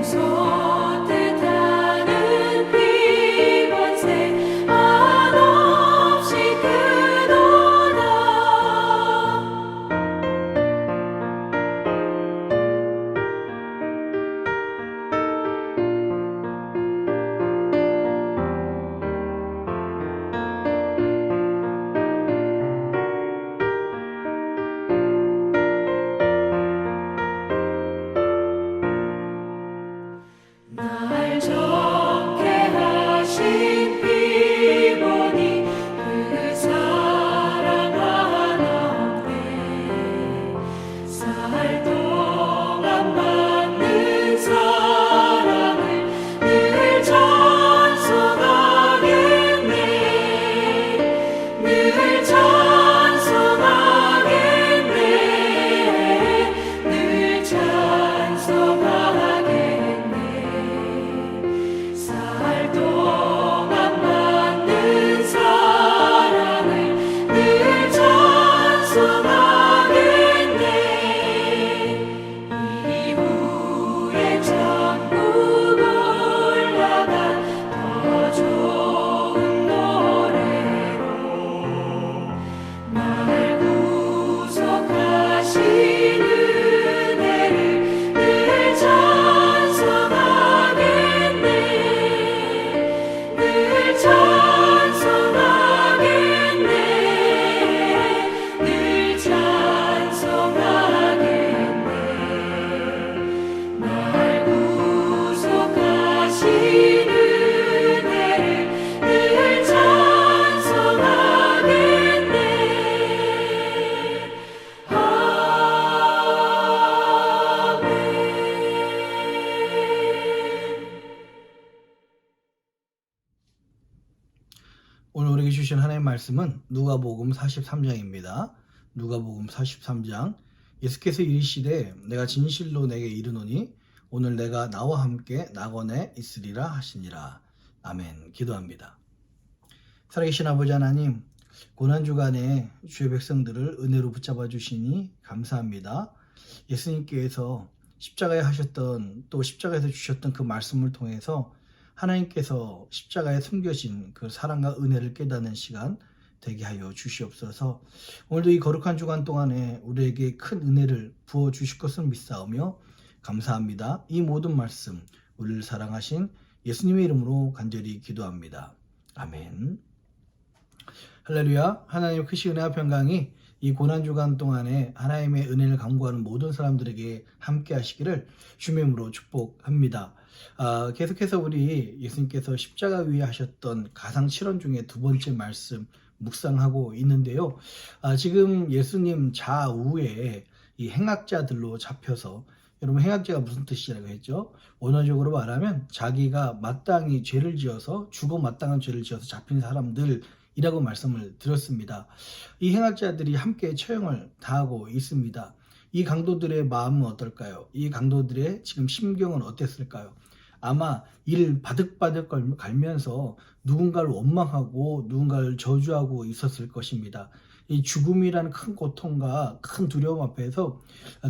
솟듯하는 피번새 한없이 크도다. 날 좋게 하신 피보니 그 사랑 하나없네. 살 동안 받는 사랑을 늘 찬송하겠네. 늘 찬송하겠네. 늘 찬송하겠네. 살 동안 받는 사랑을 늘 찬송하겠네. 이후에 천국 올라가 더 좋은 노래로 날 구속하신 은혜를 늘 찬송하겠네. 늘 찬송하겠네. 늘 찬송하겠네. 날 구속하신 은혜를 늘 찬송하겠네. 오늘 우리에게 주신 하나님의 말씀은 누가복음 43장입니다. 누가복음 43장. 예수께서 이르시되 내가 진실로 내게 이르노니 오늘 내가 나와 함께 낙원에 있으리라 하시니라. 아멘. 기도합니다. 살아계신 아버지 하나님, 고난주간에 주의 백성들을 은혜로 붙잡아 주시니 감사합니다. 예수님께서 십자가에 하셨던, 또 십자가에서 주셨던 그 말씀을 통해서 하나님께서 십자가에 숨겨진 그 사랑과 은혜를 깨닫는 시간 되게 하여 주시옵소서. 오늘도 이 거룩한 주간 동안에 우리에게 큰 은혜를 부어 주실 것을 믿사오며 감사합니다. 이 모든 말씀 우리를 사랑하신 예수님의 이름으로 간절히 기도합니다. 아멘. 할렐루야. 하나님의 크신 은혜와 평강이 이 고난주간 동안에 하나님의 은혜를 간구하는 모든 사람들에게 함께 하시기를 주의 이름으로 축복합니다. 계속해서 우리 예수님께서 십자가 위에 하셨던 가상칠언 중에 두 번째 말씀 묵상하고 있는데요. 지금 예수님 좌우에 이 행악자들로 잡혀서, 여러분 행악자가 무슨 뜻이라고 했죠? 원어적으로 말하면 자기가 마땅히 죄를 지어서, 죽어 마땅한 죄를 지어서 잡힌 사람들이라고 말씀을 드렸습니다. 이 행악자들이 함께 처형을 당하고 있습니다. 이 강도들의 마음은 어떨까요? 이 강도들의 지금 심경은 어땠을까요? 아마 이를 바득바득 갈면서 누군가를 원망하고 누군가를 저주하고 있었을 것입니다. 이 죽음이라는 큰 고통과 큰 두려움 앞에서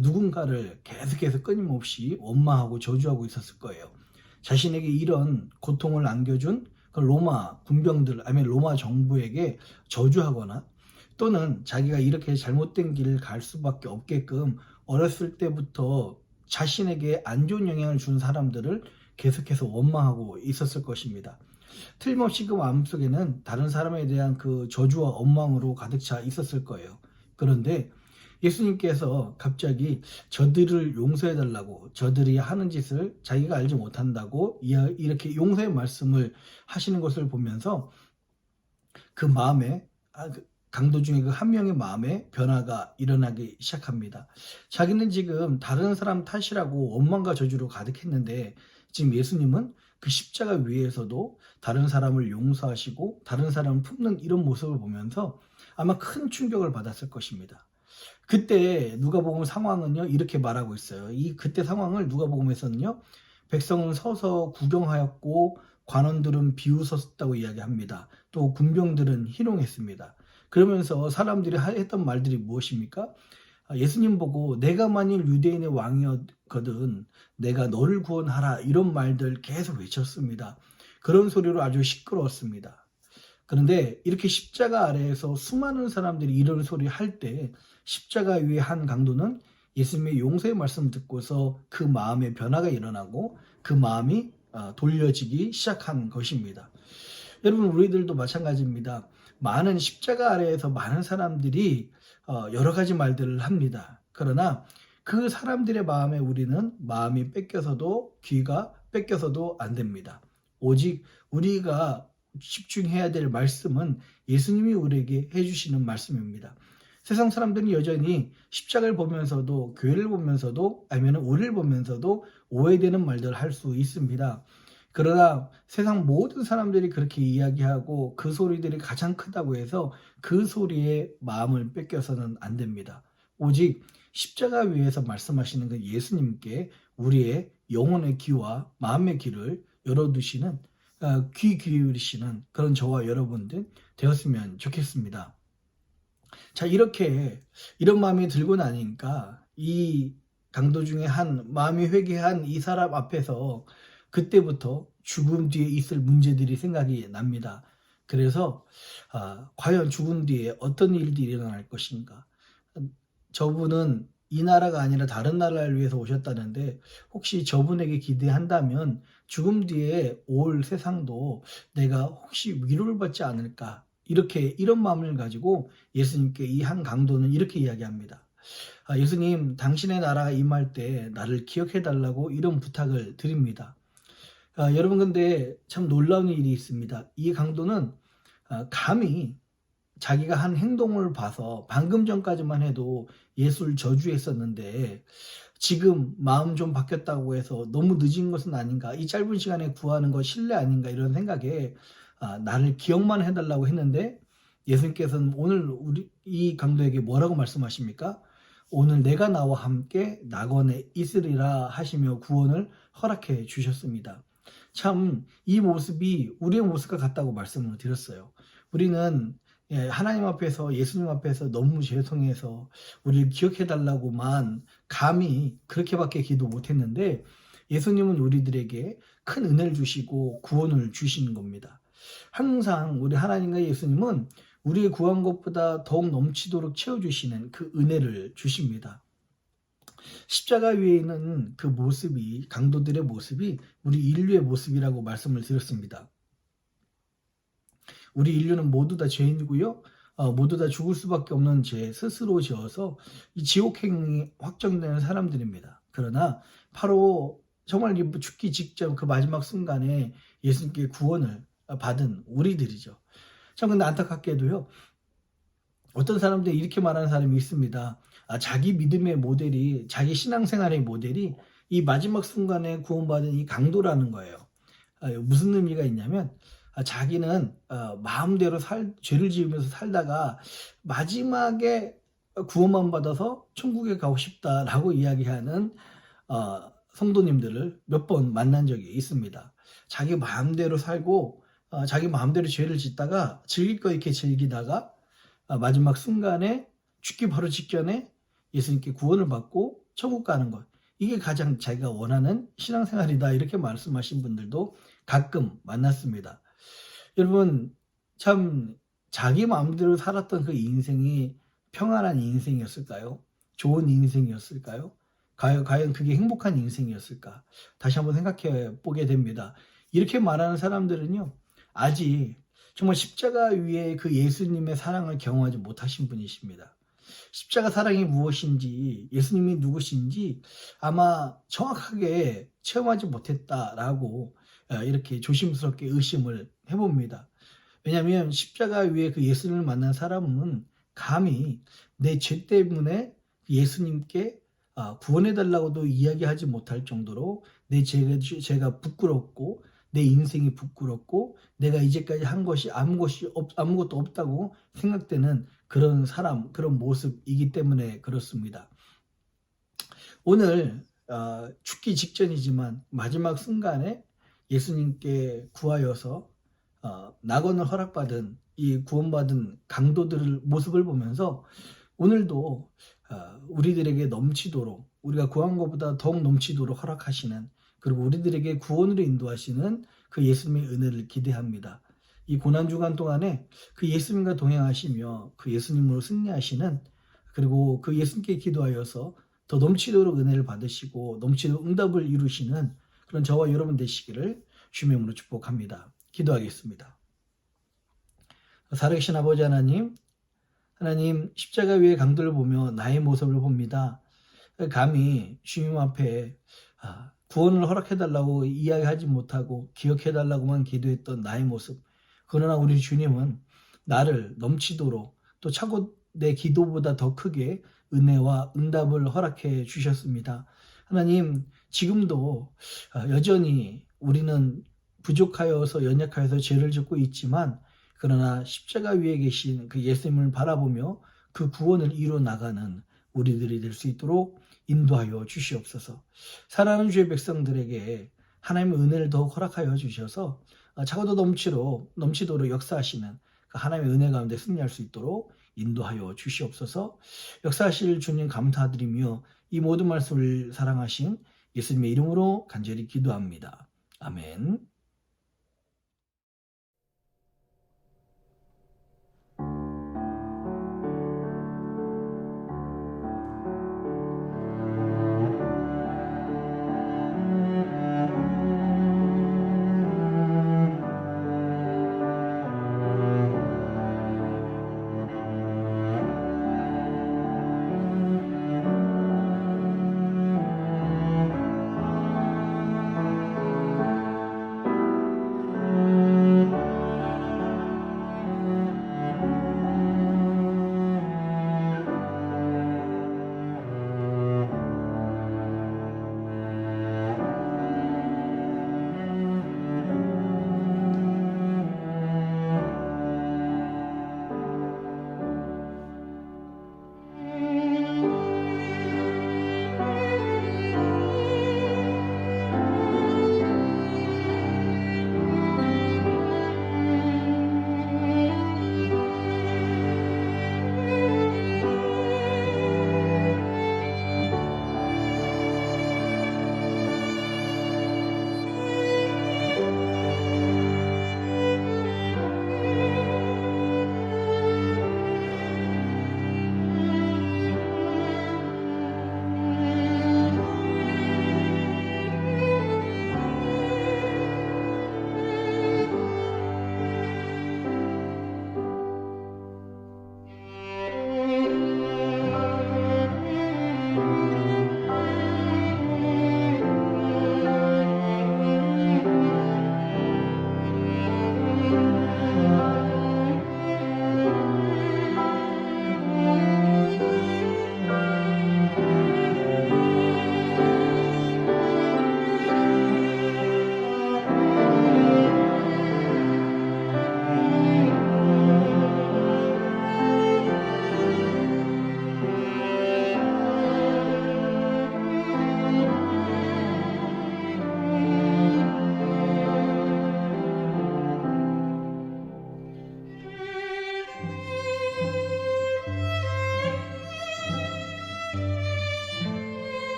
누군가를 계속해서 끊임없이 원망하고 저주하고 있었을 거예요. 자신에게 이런 고통을 안겨준 그 로마 군병들, 아니면 로마 정부에게 저주하거나, 또는 자기가 이렇게 잘못된 길을 갈 수밖에 없게끔 어렸을 때부터 자신에게 안 좋은 영향을 준 사람들을 계속해서 원망하고 있었을 것입니다. 틀림없이 그 마음속에는 다른 사람에 대한 그 저주와 원망으로 가득 차 있었을 거예요. 그런데 예수님께서 갑자기 저들을 용서해달라고, 저들이 하는 짓을 자기가 알지 못한다고 이렇게 용서의 말씀을 하시는 것을 보면서 그 마음에, 강도 중에 그 한 명의 마음에 변화가 일어나기 시작합니다. 자기는 지금 다른 사람 탓이라고 원망과 저주로 가득했는데, 지금 예수님은 그 십자가 위에서도 다른 사람을 용서하시고 다른 사람을 품는 이런 모습을 보면서 아마 큰 충격을 받았을 것입니다. 그때 누가복음 상황은요, 이렇게 말하고 있어요. 그때 상황을 누가복음에서는요, 백성은 서서 구경하였고 관원들은 비웃었다고 이야기합니다. 또 군병들은 희롱했습니다. 그러면서 사람들이 했던 말들이 무엇입니까? 예수님 보고 내가 만일 유대인의 거든 내가 너를 구원하라 이런 말들 계속 외쳤습니다. 그런 소리로 아주 시끄러웠습니다. 그런데 이렇게 십자가 아래에서 수많은 사람들이 이런 소리 할 때 십자가 위에 한 강도는 예수님의 용서의 말씀 듣고서 그 마음의 변화가 일어나고 그 마음이 돌려지기 시작한 것입니다. 여러분, 우리들도 마찬가지입니다. 많은 십자가 아래에서 많은 사람들이 여러 가지 말들을 합니다. 그러나 그 사람들의 마음에 우리는 마음이 뺏겨서도 귀가 뺏겨서도 안 됩니다. 오직 우리가 집중해야 될 말씀은 예수님이 우리에게 해주시는 말씀입니다. 세상 사람들은 여전히 십자가를 보면서도 교회를 보면서도 아니면 우리를 보면서도 오해되는 말들을 할 수 있습니다. 그러나 세상 모든 사람들이 그렇게 이야기하고 그 소리들이 가장 크다고 해서 그 소리에 마음을 뺏겨서는 안 됩니다. 오직 십자가 위에서 말씀하시는 그 예수님께 우리의 영혼의 귀와 마음의 귀를 열어두시는 귀 기울이시는 그런 저와 여러분들 되었으면 좋겠습니다. 자, 이런 마음이 들고 나니까 이 강도 중에 한 마음이 회개한 이 사람 앞에서 그때부터 죽음 뒤에 있을 문제들이 생각이 납니다. 그래서 과연 죽음 뒤에 어떤 일들이 일어날 것인가? 저분은 이 나라가 아니라 다른 나라를 위해서 오셨다는데 혹시 저분에게 기대한다면 죽음 뒤에 올 세상도 내가 혹시 위로를 받지 않을까? 이런 마음을 가지고 예수님께 이 한 강도는 이렇게 이야기합니다. 예수님, 당신의 나라가 임할 때 나를 기억해 달라고 이런 부탁을 드립니다. 여러분, 근데 참 놀라운 일이 있습니다. 이 강도는 감히 자기가 한 행동을 봐서 방금 전까지만 해도 예수를 저주했었는데 지금 마음 좀 바뀌었다고 해서 너무 늦은 것은 아닌가, 이 짧은 시간에 구하는 거 실례 아닌가 이런 생각에 나를 기억만 해달라고 했는데 예수님께서는 오늘 이 강도에게 뭐라고 말씀하십니까? 오늘 내가 나와 함께 낙원에 있으리라 하시며 구원을 허락해 주셨습니다. 참 이 모습이 우리의 모습과 같다고 말씀을 드렸어요. 우리는 하나님 앞에서 예수님 앞에서 너무 죄송해서 우리를 기억해 달라고만 감히 그렇게밖에 기도 못했는데 예수님은 우리들에게 큰 은혜를 주시고 구원을 주시는 겁니다. 항상 우리 하나님과 예수님은 우리의 구한 것보다 더욱 넘치도록 채워주시는 그 은혜를 주십니다. 십자가 위에 있는 그 모습이, 강도들의 모습이 우리 인류의 모습이라고 말씀을 드렸습니다. 우리 인류는 모두 다 죄인이고요. 모두 다 죽을 수밖에 없는 죄 스스로 지어서 이 지옥행이 확정되는 사람들입니다. 그러나 바로 정말 죽기 직전 그 마지막 순간에 예수님께 구원을 받은 우리들이죠. 참 근데 안타깝게도요. 어떤 사람들이 이렇게 말하는 사람이 있습니다. 자기 믿음의 모델이, 자기 신앙생활의 모델이 이 마지막 순간에 구원받은 이 강도라는 거예요. 무슨 의미가 있냐면 자기는 마음대로 죄를 지으면서 살다가 마지막에 구원만 받아서 천국에 가고 싶다라고 이야기하는 성도님들을 몇 번 만난 적이 있습니다. 자기 마음대로 살고 자기 마음대로 죄를 짓다가 즐길 거 이렇게 즐기다가 마지막 순간에 죽기 바로 직전에 예수님께 구원을 받고 천국 가는 것, 이게 가장 자기가 원하는 신앙생활이다 이렇게 말씀하신 분들도 가끔 만났습니다. 여러분, 참 자기 마음대로 살았던 그 인생이 평안한 인생이었을까요? 좋은 인생이었을까요? 과연 그게 행복한 인생이었을까? 다시 한번 생각해 보게 됩니다. 이렇게 말하는 사람들은요, 아직 정말 십자가 위에 그 예수님의 사랑을 경험하지 못하신 분이십니다. 십자가 사랑이 무엇인지, 예수님이 누구신지 아마 정확하게 체험하지 못했다라고 이렇게 조심스럽게 의심을 해봅니다. 왜냐하면 십자가 위에 그 예수님을 만난 사람은 감히 내 죄 때문에 예수님께 구원해달라고도 이야기하지 못할 정도로 내 죄가 부끄럽고 내 인생이 부끄럽고 내가 이제까지 한 것이 아무것도 없다고 생각되는 그런 사람, 그런 모습이기 때문에 그렇습니다. 오늘 죽기 직전이지만 마지막 순간에 예수님께 구하여서 낙원을 허락받은 이 구원받은 강도들의 모습을 보면서 오늘도 우리들에게 넘치도록 우리가 구한 것보다 더욱 넘치도록 허락하시는, 그리고 우리들에게 구원으로 인도하시는 그 예수님의 은혜를 기대합니다. 이 고난주간 동안에 그 예수님과 동행하시며 그 예수님으로 승리하시는, 그리고 그 예수님께 기도하여서 더 넘치도록 은혜를 받으시고 넘치도록 응답을 이루시는 그런 저와 여러분 되시기를 주의 이름으로 축복합니다. 기도하겠습니다. 살아계신 아버지 하나님, 십자가 위의 강도를 보며 나의 모습을 봅니다. 감히 주님 앞에 구원을 허락해달라고 이야기하지 못하고 기억해달라고만 기도했던 나의 모습. 그러나 우리 주님은 나를 넘치도록 또 차고 내 기도보다 더 크게 은혜와 응답을 허락해 주셨습니다. 하나님, 지금도 여전히 우리는 부족하여서 연약하여서 죄를 짓고 있지만, 그러나 십자가 위에 계신 그 예수님을 바라보며 그 구원을 이루어 나가는 우리들이 될 수 있도록 인도하여 주시옵소서. 사랑하는 주의 백성들에게 하나님의 은혜를 더욱 허락하여 주셔서 차고도 넘치도록 역사하시는 그 하나님의 은혜 가운데 승리할 수 있도록 인도하여 주시옵소서. 역사하실 주님 감사드리며 이 모든 말씀을 사랑하신 예수님의 이름으로 간절히 기도합니다. 아멘.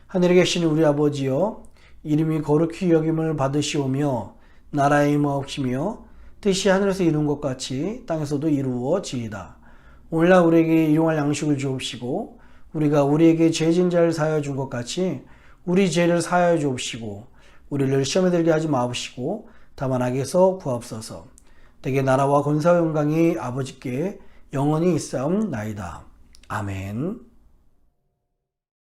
하늘에 계신 우리 아버지여, 이름이 거룩히 여김을 받으시오며 나라의 임하옵시며 뜻이 하늘에서 이룬 것 같이 땅에서도 이루어지이다. 오늘날 우리에게 일용할 양식을 주옵시고 우리가 우리에게 죄진 자를 사하여 준 것 같이 우리 죄를 사하여 주옵시고 우리를 시험에 들게 하지 마옵시고 다만 악에서 구하옵소서. 대개 나라와 권사와 영광이 아버지께 영원히 있사옵나이다. 아멘.